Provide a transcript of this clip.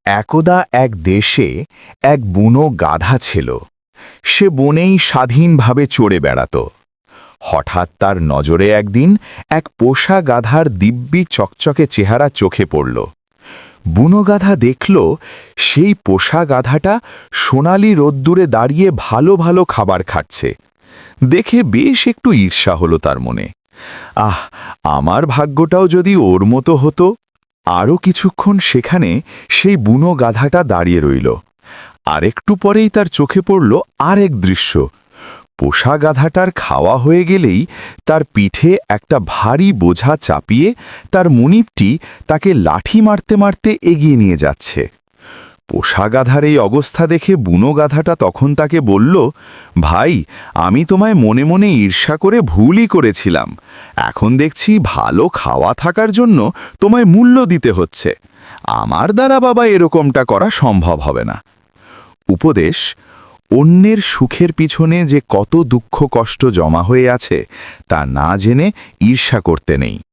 একদা এক দেশে এক বুনো গাধা ছিল। সে বনেই স্বাধীনভাবে চড়ে বেড়াত। হঠাৎ তার নজরে একদিন এক পোষা গাধার দিব্যি চকচকে চেহারা চোখে পড়ল। বুনো গাধা দেখল সেই পোষা গাধাটা সোনালি রোদ্দুরে দাঁড়িয়ে ভালো ভালো খাবার খাচ্ছে। দেখে বেশ একটু ঈর্ষা হলো তার মনে। আহ, আমার ভাগ্যটাও যদি ওর মতো হতো। আরও কিছুক্ষণ সেখানে সেই বুনো গাধাটা দাঁড়িয়ে রইল। আরেকটু পরেই তার চোখে পড়ল আরেক দৃশ্য। পোষা গাধাটার খাওয়া হয়ে গেলেই তার পিঠে একটা ভারী বোঝা চাপিয়ে তার মুনিপটি তাকে লাঠি মারতে মারতে এগিয়ে নিয়ে যাচ্ছে। পোষা গাধার এই অবস্থা দেখে বুনো গাধাটা তখন তাকে বলল, ভাই, আমি তোমায় মনে মনে ঈর্ষা করে ভুলই করেছিলাম। এখন দেখছি ভালো খাওয়া থাকার জন্য তোমায় মূল্য দিতে হচ্ছে। আমার দ্বারা বাবা এরকমটা করা সম্ভব হবে না। উপদেশ: অন্যের সুখের পিছনে যে কত দুঃখ কষ্ট জমা হয়ে আছে তা না জেনে ঈর্ষা করতে নেই।